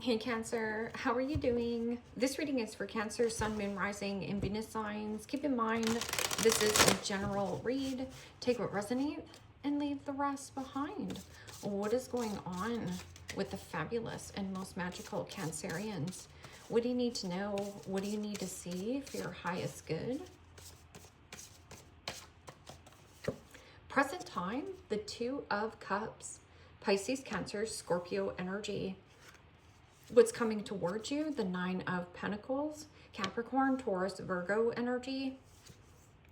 Hey Cancer, how are you doing? This reading is for Cancer, Sun, Moon, Rising, and Venus signs. Keep in mind, this is a general read. Take what resonates and leave the rest behind. What is going on with the fabulous and most magical Cancerians? What do you need to know? What do you need to see for your highest good? Present time, the Two of Cups, Pisces, Cancer, Scorpio energy. What's coming towards you, the Nine of Pentacles, Capricorn, Taurus, Virgo energy.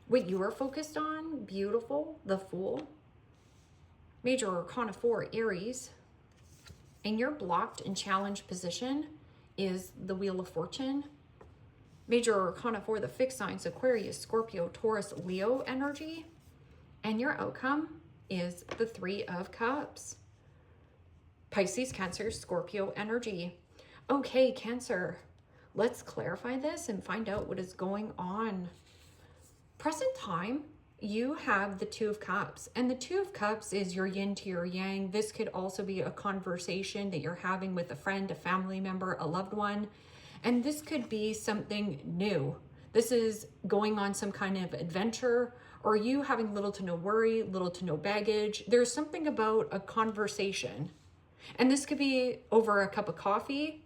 What you are focused on, beautiful, the Fool. Major Arcana 4, Aries. And your blocked and challenged position is the Wheel of Fortune. Major Arcana 4, the fixed signs, Aquarius, Scorpio, Taurus, Leo energy. And your outcome is the Three of Cups. Pisces, Cancer, Scorpio energy. Okay, Cancer, let's clarify this and find out what is going on. Present time, you have the Two of Cups, and the Two of Cups is your yin to your yang. This could also be a conversation that you're having with a friend, a family member, a loved one, and this could be something new. This is going on some kind of adventure, or you having little to no worry, little to no baggage. There's something about a conversation, and this could be over a cup of coffee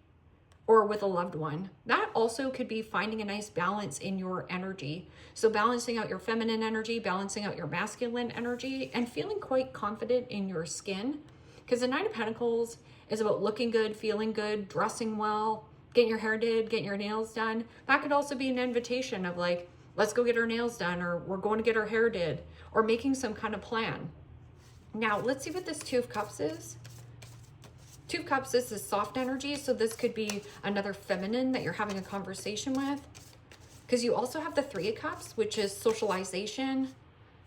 or with a loved one. That also could be finding a nice balance in your energy. So balancing out your feminine energy, balancing out your masculine energy, and feeling quite confident in your skin. Because the Nine of Pentacles is about looking good, feeling good, dressing well, getting your hair did, getting your nails done. That could also be an invitation of like, let's go get our nails done, or we're going to get our hair did, or making some kind of plan. Now, let's see what this Two of Cups is. Two of Cups, this is soft energy, so this could be another feminine that you're having a conversation with. Because you also have the Three of Cups, which is socialization,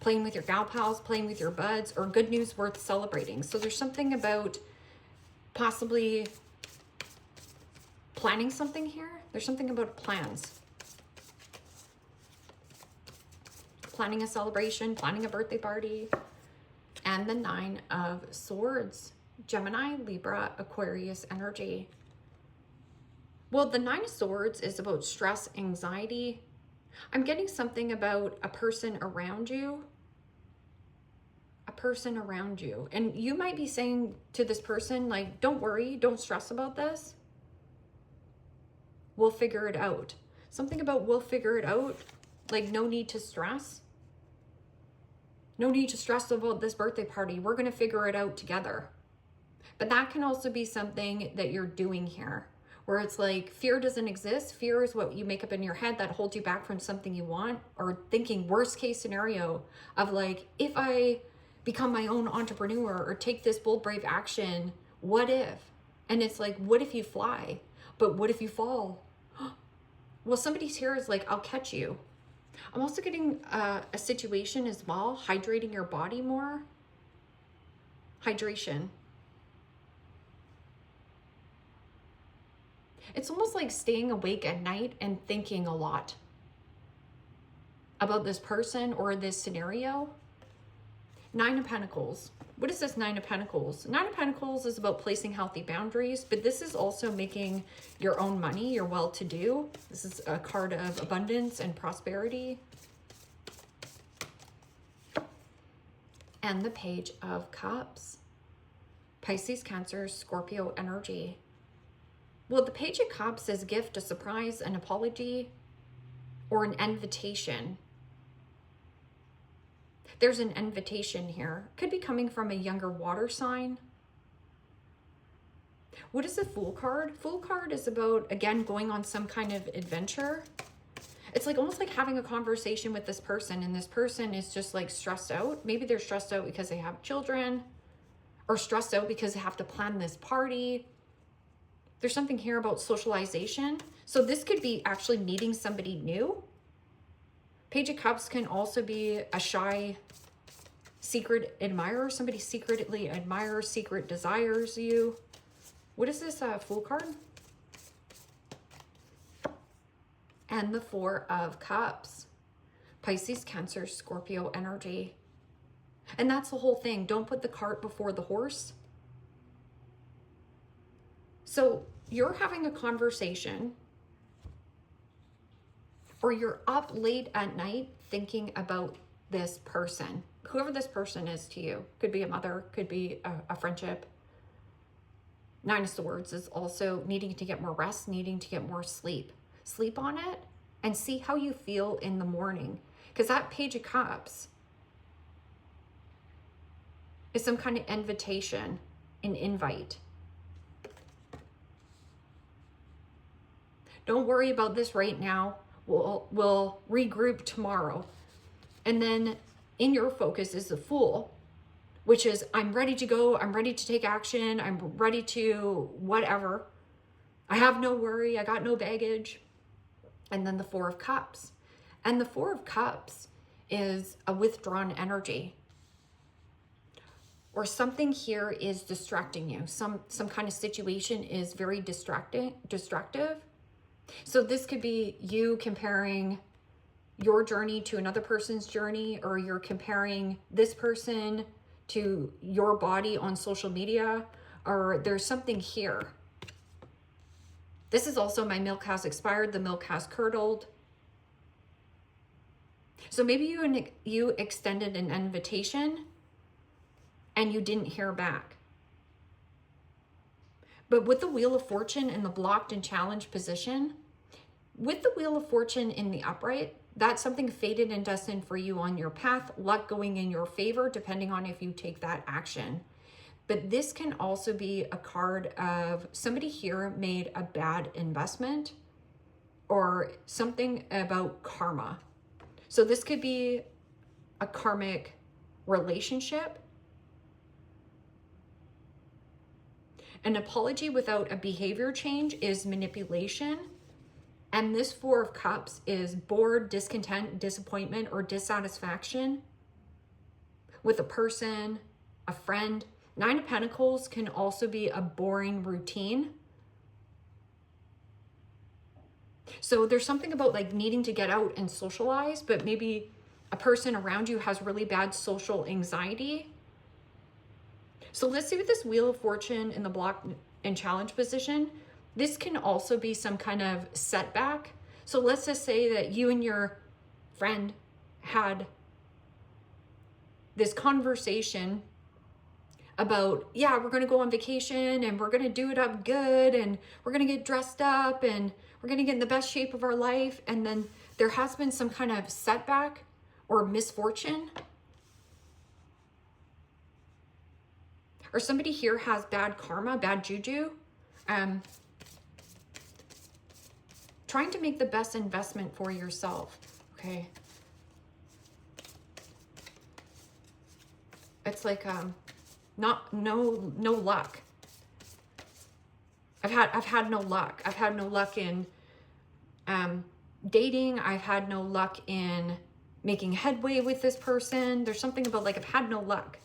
playing with your gal pals, playing with your buds, or good news worth celebrating. So there's something about possibly planning something here. There's something about plans. Planning a celebration, planning a birthday party. And the Nine of Swords. Gemini, Libra, Aquarius energy. Well, the Nine of Swords is about stress, anxiety. I'm getting something about a person around you. A person around you. And you might be saying to this person, like, don't worry, don't stress about this. We'll figure it out. Something about we'll figure it out. Like, no need to stress. No need to stress about this birthday party. We're going to figure it out together. But that can also be something that you're doing here, where it's like fear doesn't exist. Fear is what you make up in your head that holds you back from something you want, or thinking worst case scenario of like, if I become my own entrepreneur or take this bold, brave action, what if? And it's like, what if you fly? But what if you fall? Well, somebody's here is like, I'll catch you. I'm also getting a situation as well, hydrating your body more. Hydration. It's almost like staying awake at night and thinking a lot about this person or this scenario. Nine of Pentacles. What is this Nine of Pentacles? Nine of Pentacles is about placing healthy boundaries, but this is also making your own money, your well-to-do. This is a card of abundance and prosperity. And the Page of Cups. Pisces, Cancer, Scorpio energy. Well, the Page of Cups is a gift, a surprise, an apology, or an invitation. There's an invitation here. Could be coming from a younger water sign. What is the Fool card? Fool card is about, again, going on some kind of adventure. It's like almost like having a conversation with this person, and this person is just like stressed out. Maybe they're stressed out because they have children, or stressed out because they have to plan this party. There's something here about socialization. So this could be actually meeting somebody new. Page of Cups can also be a shy, secret admirer. Somebody secretly admires, secret desires you. What is this Fool card? And the Four of Cups. Pisces, Cancer, Scorpio energy. And that's the whole thing. Don't put the cart before the horse. So you're having a conversation or you're up late at night thinking about this person, whoever this person is to you. Could be a mother, could be a friendship. Nine of Swords is also needing to get more rest, needing to get more sleep. Sleep on it and see how you feel in the morning. Because that Page of Cups is some kind of invitation, an invite. Don't worry about this right now. We'll regroup tomorrow. And then in your focus is the Fool, which is I'm ready to go. I'm ready to take action. I'm ready to whatever. I have no worry. I got no baggage. And then the Four of Cups. And the Four of Cups is a withdrawn energy. Or something here is distracting you. Some kind of situation is very destructive. So this could be you comparing your journey to another person's journey, or you're comparing this person to your body on social media, or there's something here. This is also my milk has expired, the milk has curdled. So maybe you extended an invitation and you didn't hear back. But with the Wheel of Fortune in the blocked and challenged position, with the Wheel of Fortune in the upright, that's something fated and destined for you on your path, luck going in your favor, depending on if you take that action. But this can also be a card of somebody here made a bad investment or something about karma. So this could be a karmic relationship. An apology without a behavior change is manipulation. And this Four of Cups is bored, discontent, disappointment, or dissatisfaction with a person, a friend. Nine of Pentacles can also be a boring routine. So there's something about like needing to get out and socialize, but maybe a person around you has really bad social anxiety. So let's see with this Wheel of Fortune in the block and challenge position. This can also be some kind of setback. So let's just say that you and your friend had this conversation about, yeah, we're going to go on vacation and we're going to do it up good and we're going to get dressed up and we're going to get in the best shape of our life. And then there has been some kind of setback or misfortune. Or somebody here has bad karma, bad juju. Trying to make the best investment for yourself, okay? It's like no luck. I've had no luck. I've had no luck in dating. I've had no luck in making headway with this person. There's something about like I've had no luck.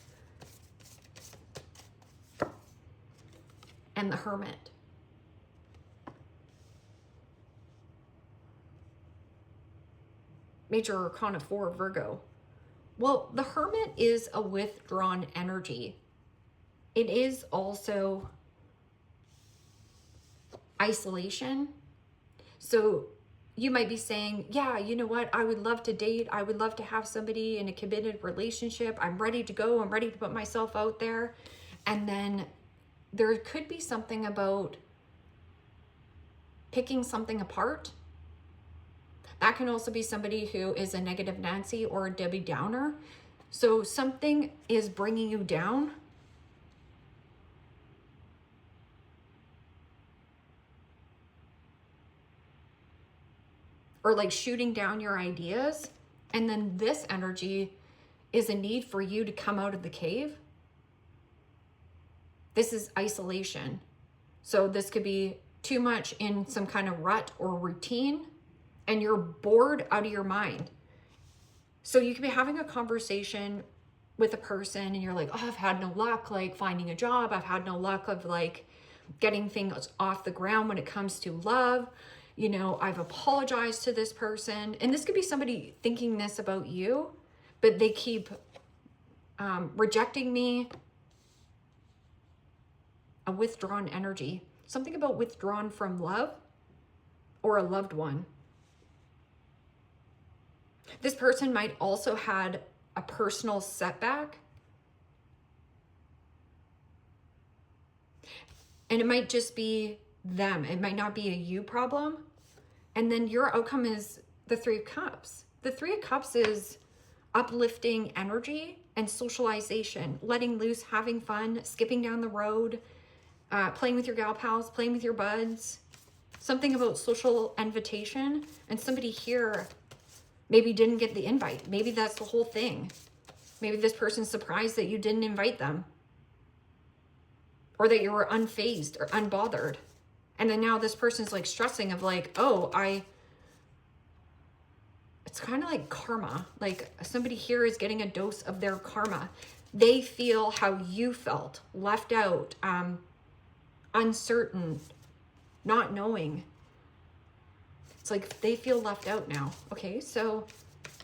And the Hermit. Major Arcana 4, Virgo. Well, the Hermit is a withdrawn energy. It is also isolation. So you might be saying, yeah, you know what? I would love to date. I would love to have somebody in a committed relationship. I'm ready to go. I'm ready to put myself out there. And then there could be something about picking something apart. That can also be somebody who is a negative Nancy or a Debbie Downer. So something is bringing you down. Or like shooting down your ideas. And then this energy is a need for you to come out of the cave. This is isolation. So this could be too much in some kind of rut or routine, and you're bored out of your mind. So you could be having a conversation with a person and you're like, oh, I've had no luck like finding a job. I've had no luck of like getting things off the ground when it comes to love. You know, I've apologized to this person. And this could be somebody thinking this about you, but they keep rejecting me. A withdrawn energy. Something about withdrawn from love or a loved one. This person might also had a personal setback. And it might just be them. It might not be a you problem. And then your outcome is the Three of Cups. The Three of Cups is uplifting energy and socialization, letting loose, having fun, skipping down the road, playing with your gal pals, playing with your buds. Something about social invitation. And somebody here maybe didn't get the invite. Maybe that's the whole thing. Maybe this person's surprised that you didn't invite them. Or that you were unfazed or unbothered. And then now this person's like stressing of like, oh, it's kind of like karma. Like somebody here is getting a dose of their karma. They feel how you felt, left out, uncertain, not knowing. It's like they feel left out now. Okay, so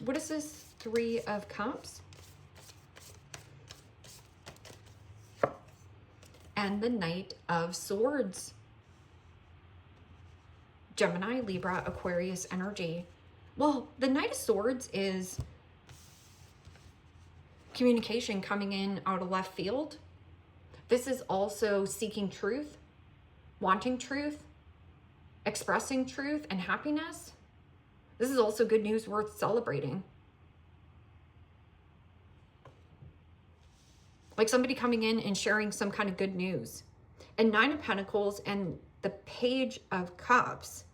what is this Three of Cups? And the Knight of Swords. Gemini, Libra, Aquarius energy. Well, the Knight of Swords is communication coming in out of left field. This is also seeking truth, wanting truth, expressing truth and happiness. This is also good news worth celebrating. Like somebody coming in and sharing some kind of good news. And Nine of Pentacles and the Page of Cups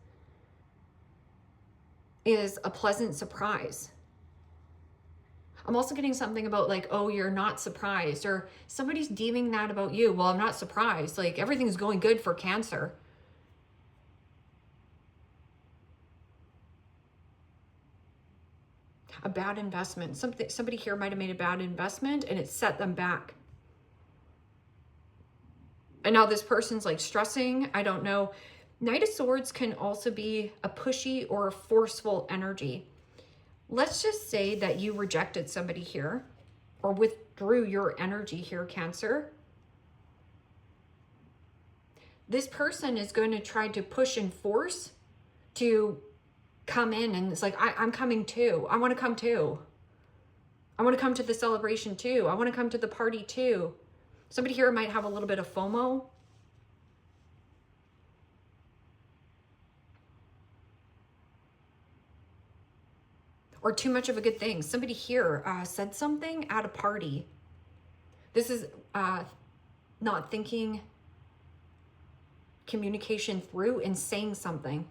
is a pleasant surprise. I'm also getting something about like, oh, you're not surprised, or somebody's deeming that about you. Well, I'm not surprised. Like everything's going good for Cancer. A bad investment. Somebody here might have made a bad investment and it set them back. And now this person's like stressing. I don't know. Knight of Swords can also be a pushy or a forceful energy. Let's just say that you rejected somebody here or withdrew your energy here, Cancer. This person is going to try to push and force to come in, and it's like, I'm coming too. I want to come too. I want to come to the celebration too. I want to come to the party too. Somebody here might have a little bit of FOMO. Or too much of a good thing. Somebody here said something at a party. This is not thinking communication through and saying something.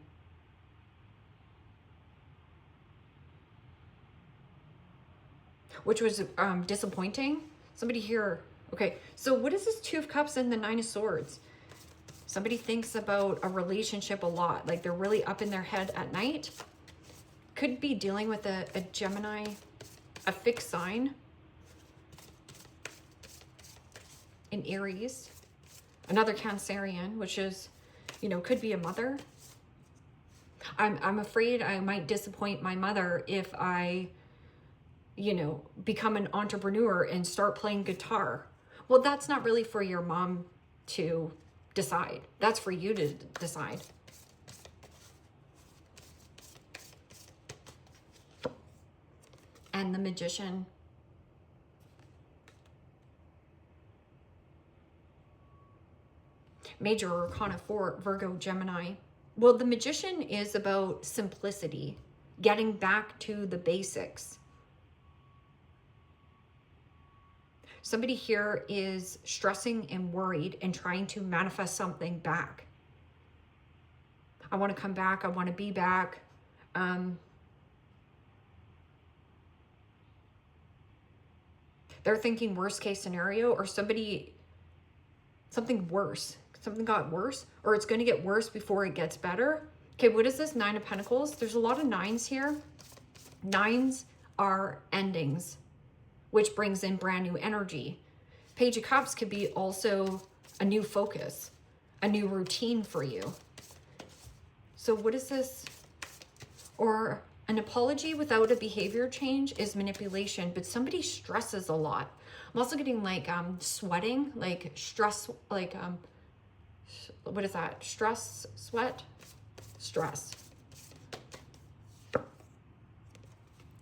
Which was disappointing. Somebody here. Okay, so what is this Two of Cups and the Nine of Swords? Somebody thinks about a relationship a lot. Like they're really up in their head at night. Could be dealing with a Gemini, a fixed sign. An Aries. Another Cancerian, which is, you know, could be a mother. I'm afraid I might disappoint my mother if I, you know, become an entrepreneur and start playing guitar. Well, that's not really for your mom to decide. That's for you to decide. And the Magician. Major Arcana 4, Virgo, Gemini. Well, the Magician is about simplicity, getting back to the basics. Somebody here is stressing and worried and trying to manifest something back. I want to come back. I want to be back. They're thinking worst case scenario, or something worse. Something got worse, or it's going to get worse before it gets better. Okay, what is this? Nine of Pentacles. There's a lot of nines here. Nines are endings, which brings in brand new energy. Page of Cups could be also a new focus, a new routine for you. So what is this? Or an apology without a behavior change is manipulation, but somebody stresses a lot. I'm also getting like sweating, like stress, like what is that? Stress, sweat, stress.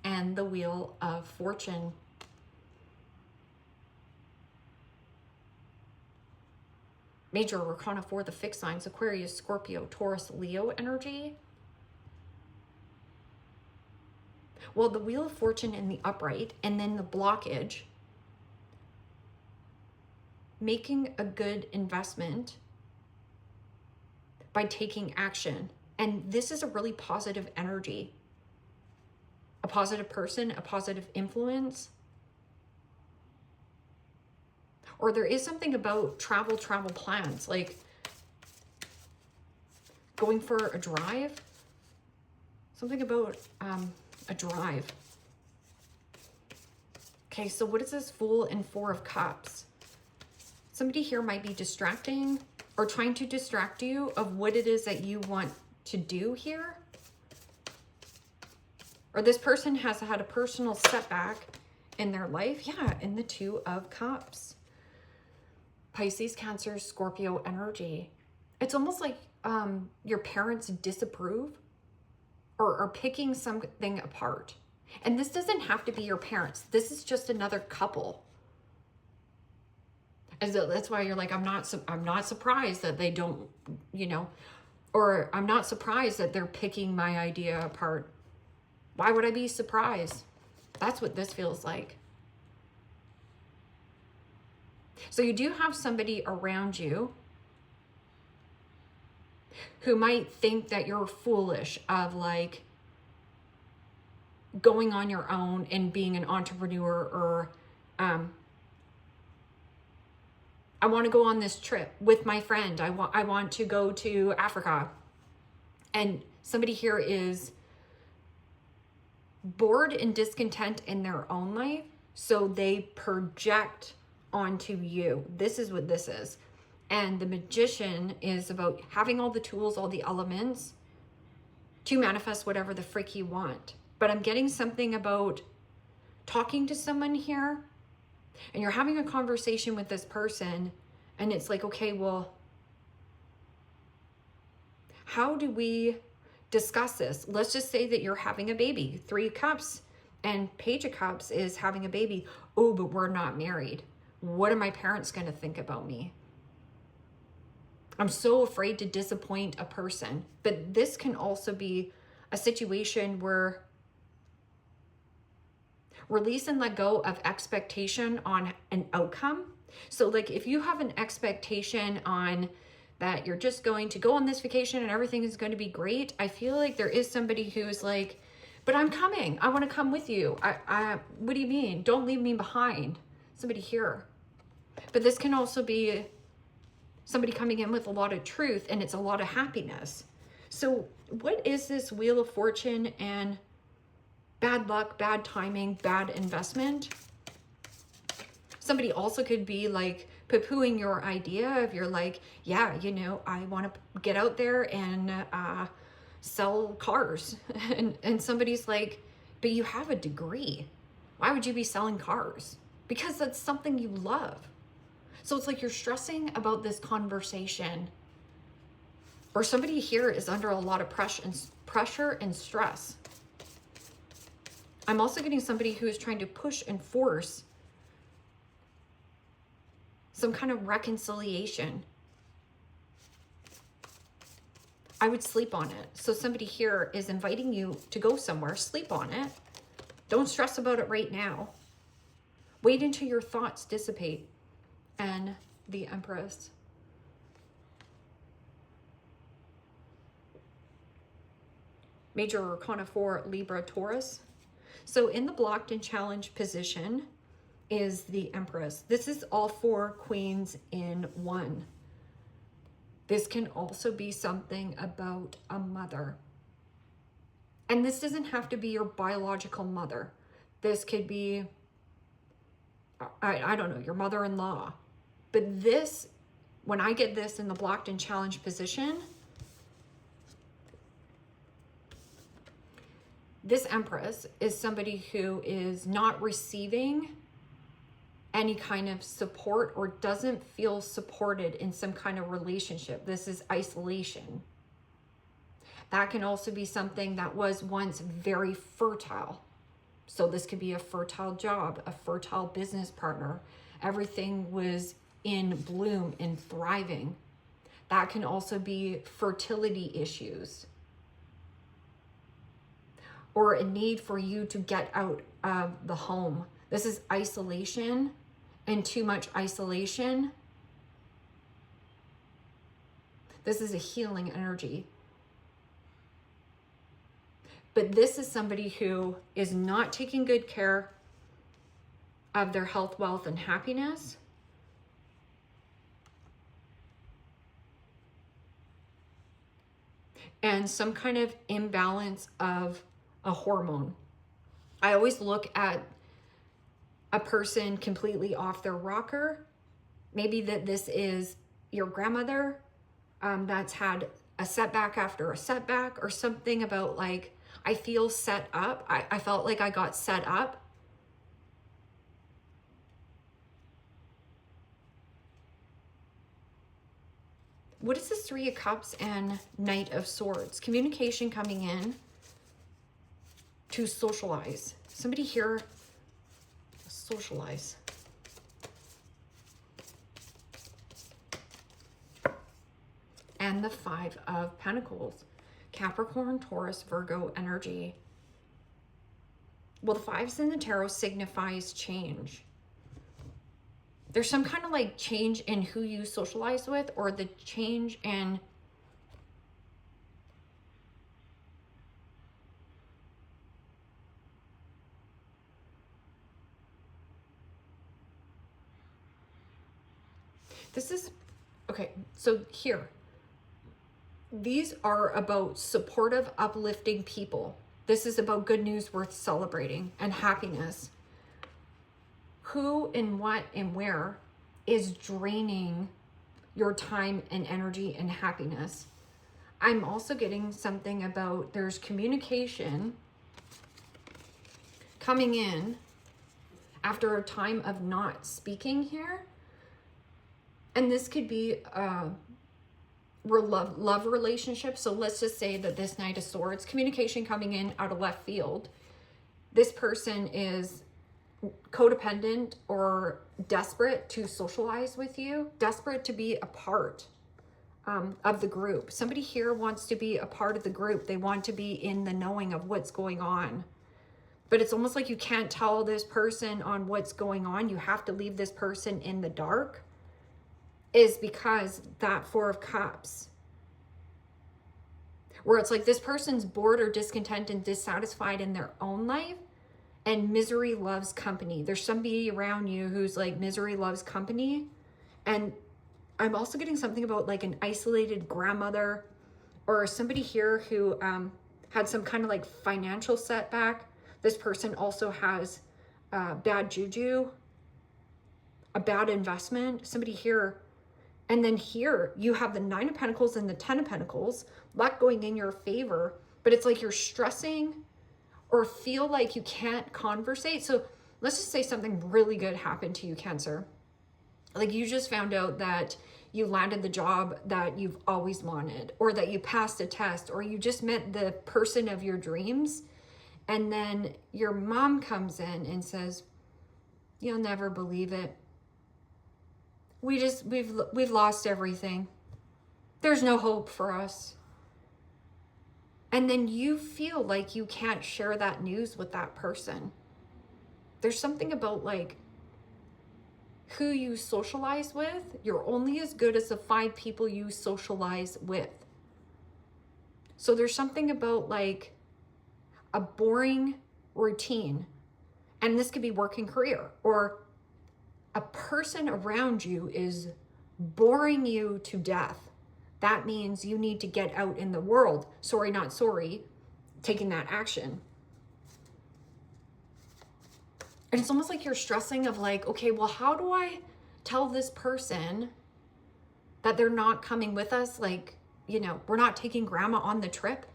And the Wheel of Fortune. Major Arcana for the fixed signs, Aquarius, Scorpio, Taurus, Leo energy. Well, the Wheel of Fortune in the upright, and then the blockage. Making a good investment by taking action. And this is a really positive energy. A positive person, a positive influence. Or there is something about travel plans, like going for a drive. Something about a drive. Okay, so what is this Fool and Four of Cups? Somebody here might be distracting or trying to distract you of what it is that you want to do here. Or this person has had a personal setback in their life. Yeah, in the Two of Cups. Pisces, Cancer, Scorpio energy. It's almost like your parents disapprove or are picking something apart. And this doesn't have to be your parents. This is just another couple. And so that's why you're like, I'm not surprised that they don't, you know, or I'm not surprised that they're picking my idea apart. Why would I be surprised? That's what this feels like. So you do have somebody around you who might think that you're foolish of like going on your own and being an entrepreneur, or I want to go on this trip with my friend. I want to go to Africa. And somebody here is bored and discontent in their own life, so they project onto you. This is what this is. And the Magician is about having all the tools, all the elements to manifest whatever the frick you want. But I'm getting something about talking to someone here, and you're having a conversation with this person, and it's like, okay, well, how do we discuss this? Let's just say that you're having a baby. 3 of Cups and Page of Cups is having a baby. Oh, but we're not married. What are my parents going to think about me? I'm so afraid to disappoint a person. But this can also be a situation where release and let go of expectation on an outcome. So like if you have an expectation on that you're just going to go on this vacation and everything is going to be great, I feel like there is somebody who's like, but I'm coming. I want to come with you. What do you mean? Don't leave me behind. Somebody here. But this can also be somebody coming in with a lot of truth, and it's a lot of happiness. So what is this Wheel of Fortune and bad luck, bad timing, bad investment? Somebody also could be like poo-pooing your idea if you're like, yeah, you know, I want to get out there and sell cars. and somebody's like, but you have a degree. Why would you be selling cars? Because that's something you love. So it's like you're stressing about this conversation, or somebody here is under a lot of pressure and stress. I'm also getting somebody who is trying to push and force some kind of reconciliation. I would sleep on it. So somebody here is inviting you to go somewhere, sleep on it. Don't stress about it right now. Wait until your thoughts dissipate. And the Empress. Major Arcana for Libra, Taurus. So in the blocked and challenged position is the Empress. This is all 4 queens in one. This can also be something about a mother. And this doesn't have to be your biological mother. This could be, I don't know, your mother-in-law. But this, when I get this in the blocked and challenged position, this Empress is somebody who is not receiving any kind of support or doesn't feel supported in some kind of relationship. This is isolation. That can also be something that was once very fertile. So this could be a fertile job, a fertile business partner. Everything was in bloom and thriving. That can also be fertility issues or a need for you to get out of the home. This is isolation and too much isolation. This is a healing energy. But this is somebody who is not taking good care of their health, wealth, and happiness. And some kind of imbalance of a hormone. I always look at a person completely off their rocker. Maybe that this is your grandmother that's had a setback after a setback, or something about like, I feel set up. I felt like I got set up. What is this Three of Cups and Knight of Swords? Communication coming in to socialize. Somebody here, socialize. And the Five of Pentacles. Capricorn, Taurus, Virgo energy. Well, the fives in the tarot signifies change. There's some kind of like change in who you socialize with, or the change in this is okay. So here, these are about supportive, uplifting people. This is about good news worth celebrating and happiness. Who and what and where is draining your time and energy and happiness? I'm also getting something about there's communication coming in after a time of not speaking here. And this could be a love relationship. So let's just say that this Knight of Swords, communication coming in out of left field. This person is codependent or desperate to socialize with you, desperate to be a part of the group. Somebody here wants to be a part of the group. They want to be in the knowing of what's going on. But it's almost like you can't tell this person on what's going on. You have to leave this person in the dark. Is because that Four of Cups, where it's like this person's bored or discontent and dissatisfied in their own life, and misery loves company. There's somebody around you who's like misery loves company. And I'm also getting something about like an isolated grandmother, or somebody here who had some kind of like financial setback. This person also has bad juju, a bad investment. Somebody here. And then here you have the Nine of Pentacles and the Ten of Pentacles, luck going in your favor, but it's like you're stressing or feel like you can't conversate. So let's just say something really good happened to you, Cancer. Like you just found out that you landed the job that you've always wanted, or that you passed a test, or you just met the person of your dreams. And then your mom comes in and says, "You'll never believe it. We've lost everything. There's no hope for us." And then you feel like you can't share that news with that person. There's something about like who you socialize with. You're only as good as the 5 people you socialize with. So there's something about like a boring routine. And this could be work and career, or a person around you is boring you to death. That means you need to get out in the world. Sorry, not sorry, taking that action. And it's almost like you're stressing of like, okay, well, how do I tell this person that they're not coming with us? Like, you know, we're not taking grandma on the trip.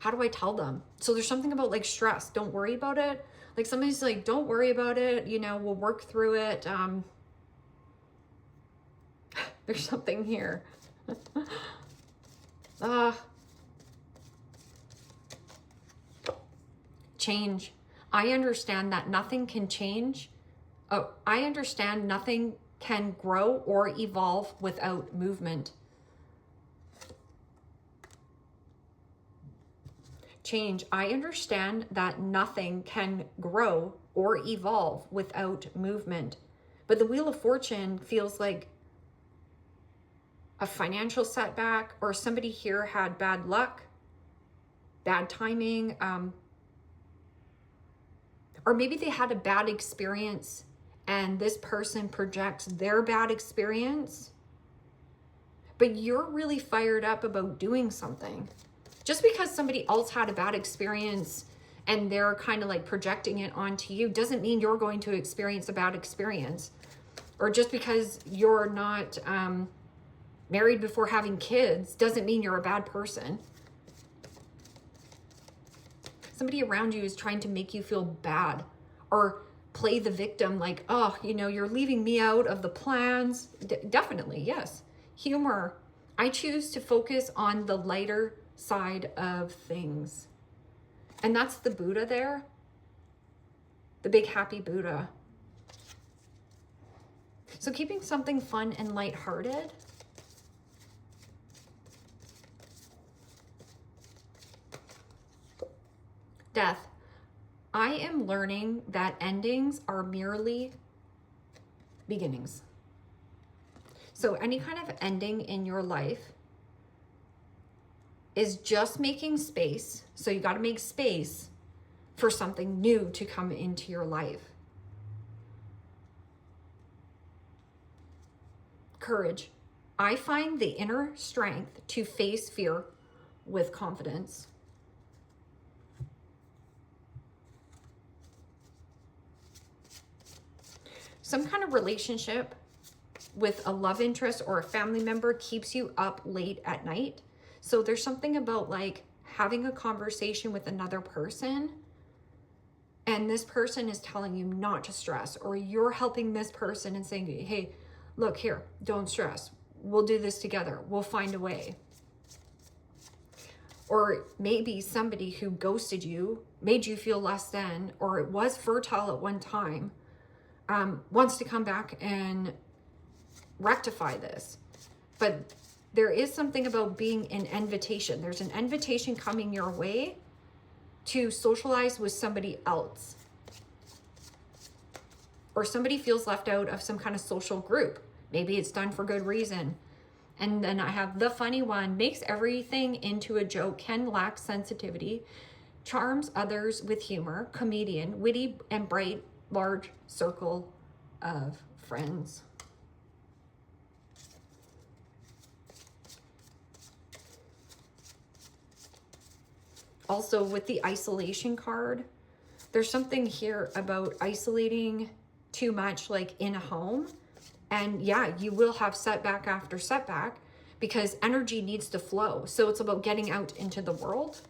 how do I tell them? So there's something about like stress. Don't worry about it. Like somebody's like, don't worry about it. You know, we'll work through it. There's something here. Change. I understand that nothing can change. Oh, I understand nothing can grow or evolve without movement. Change. I understand that nothing can grow or evolve without movement. But the Wheel of Fortune feels like a financial setback, or somebody here had bad luck, bad timing, or maybe they had a bad experience and this person projects their bad experience, but you're really fired up about doing something. Just because somebody else had a bad experience and they're kind of like projecting it onto you doesn't mean you're going to experience a bad experience. Or just because you're not married before having kids doesn't mean you're a bad person. Somebody around you is trying to make you feel bad or play the victim, like, oh, you know, you're leaving me out of the plans. Definitely, yes. Humor. I choose to focus on the lighter side of things. And that's the Buddha there. The big happy Buddha. So keeping something fun and lighthearted. Death. I am learning that endings are merely beginnings. So any kind of ending in your life is just making space. So you got to make space for something new to come into your life. Courage. I find the inner strength to face fear with confidence. Some kind of relationship with a love interest or a family member keeps you up late at night. So there's something about like having a conversation with another person and this person is telling you not to stress, or you're helping this person and saying, hey, look here, don't stress. We'll do this together. We'll find a way. Or maybe somebody who ghosted you, made you feel less than, or it was fertile at one time, wants to come back and rectify this. But there is something about being an invitation. There's an invitation coming your way to socialize with somebody else. Or somebody feels left out of some kind of social group. Maybe it's done for good reason. And then I have the funny one, makes everything into a joke, can lack sensitivity, charms others with humor, comedian, witty and bright, large circle of friends. Also with the isolation card, there's something here about isolating too much, like in a home. And yeah, you will have setback after setback because energy needs to flow. So it's about getting out into the world.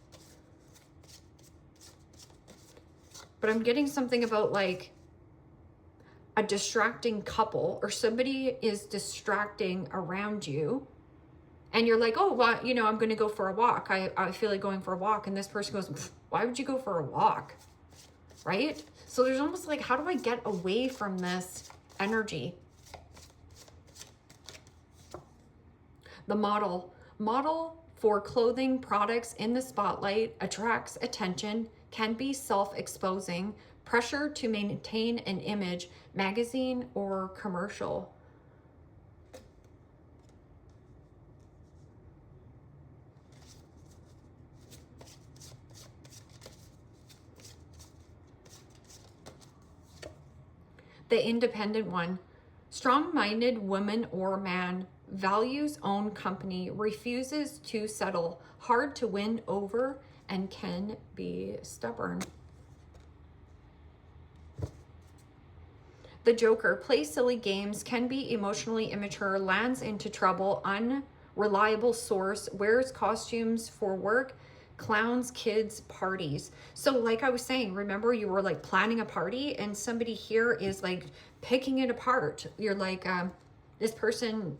But I'm getting something about like a distracting couple, or somebody is distracting around you. And you're like, oh, well, you know, I'm going to go for a walk. I feel like going for a walk. And this person goes, why would you go for a walk? Right? So there's almost like, how do I get away from this energy? The model. Model for clothing products in the spotlight attracts attention, can be self-exposing, pressure to maintain an image, magazine or commercial. The independent one. Strong-minded woman or man, values own company, refuses to settle, hard to win over, and can be stubborn. The Joker. Plays silly games, can be emotionally immature, lands into trouble, unreliable source, wears costumes for work, clowns, kids, parties. So like I was saying, remember you were like planning a party and somebody here is like picking it apart. You're like, this person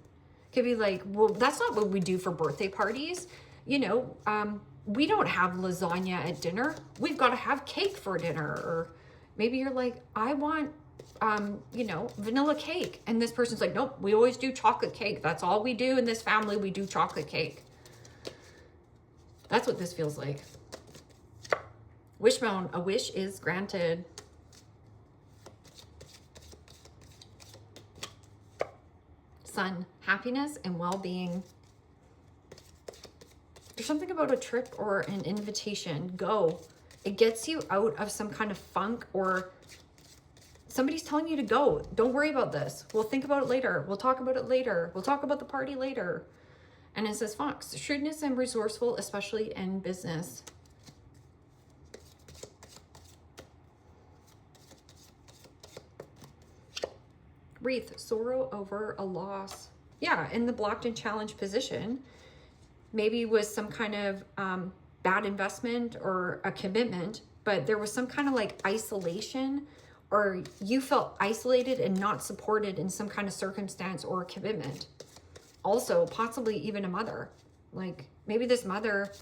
could be like, well, that's not what we do for birthday parties. You know, we don't have lasagna at dinner. We've got to have cake for dinner. Or maybe you're like, I want, you know, vanilla cake. And this person's like, nope, we always do chocolate cake. That's all we do in this family. We do chocolate cake. That's what this feels like. Wishbone, a wish is granted. Sun, happiness and well-being. There's something about a trip or an invitation. Go. It gets you out of some kind of funk, or somebody's telling you to go. Don't worry about this. We'll think about it later. We'll talk about it later. We'll talk about the party later. And it says Fox, shrewdness and resourceful, especially in business. Wreath, sorrow over a loss. Yeah, in the blocked and challenged position, maybe was some kind of bad investment or a commitment, but there was some kind of like isolation, or you felt isolated and not supported in some kind of circumstance or a commitment. Also, possibly even a mother. Like maybe this mother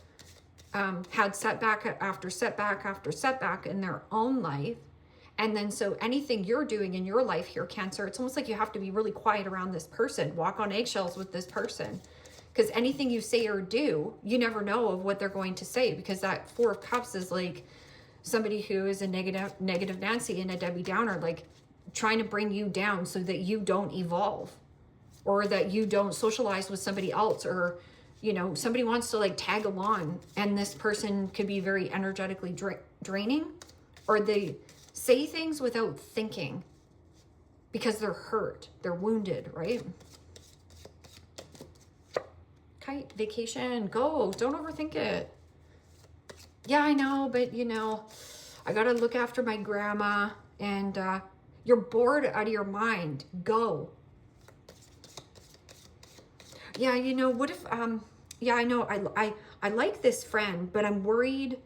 had setback after setback after setback in their own life. And then so anything you're doing in your life here, Cancer, it's almost like you have to be really quiet around this person, walk on eggshells with this person. Because anything you say or do, you never know of what they're going to say, because that Four of Cups is like somebody who is a negative Nancy and a Debbie Downer, like trying to bring you down so that you don't evolve, or that you don't socialize with somebody else, or, you know, somebody wants to like tag along, and this person could be very energetically draining, or they say things without thinking because they're hurt, they're wounded, right? Kite, vacation, go, don't overthink it. Yeah, I know, but you know, I gotta look after my grandma, and you're bored out of your mind, go. Yeah, you know, what if, yeah, I know, I like this friend, but I'm worried,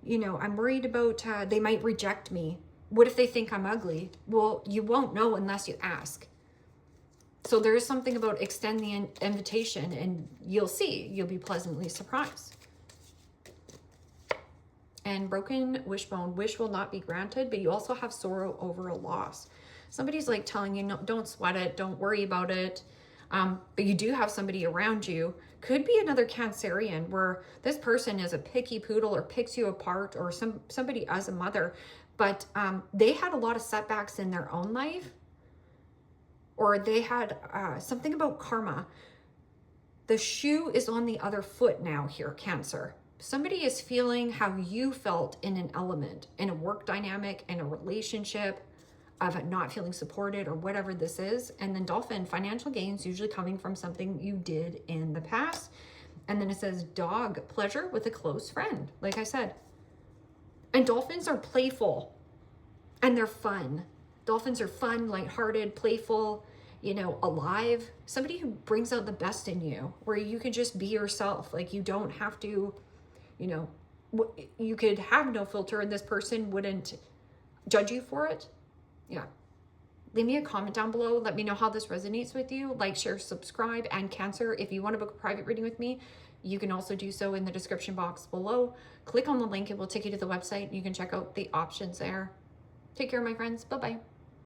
you know, I'm worried about, they might reject me. What if they think I'm ugly? Well, you won't know unless you ask. So there is something about extend the invitation, and you'll see, you'll be pleasantly surprised. And broken wishbone, wish will not be granted, but you also have sorrow over a loss. Somebody's like telling you, no, don't sweat it, don't worry about it. But you do have somebody around you. Could be another Cancerian where this person is a picky poodle or picks you apart, or somebody as a mother, but they had a lot of setbacks in their own life, or they had something about karma. The shoe is on the other foot now here, Cancer. Somebody is feeling how you felt in an element, in a work dynamic, in a relationship, of not feeling supported, or whatever this is. And then Dolphin, financial gains usually coming from something you did in the past. And then it says dog, pleasure with a close friend, like I said. And dolphins are playful and they're fun. Dolphins are fun, lighthearted, playful, you know, alive. Somebody who brings out the best in you, where you can just be yourself. Like you don't have to, you know, you could have no filter and this person wouldn't judge you for it. Yeah. Leave me a comment down below. Let me know how this resonates with you. Like, share, subscribe. And Cancer, if you want to book a private reading with me, you can also do so in the description box below. Click on the link. It will take you to the website. You can check out the options there. Take care, my friends. Bye-bye.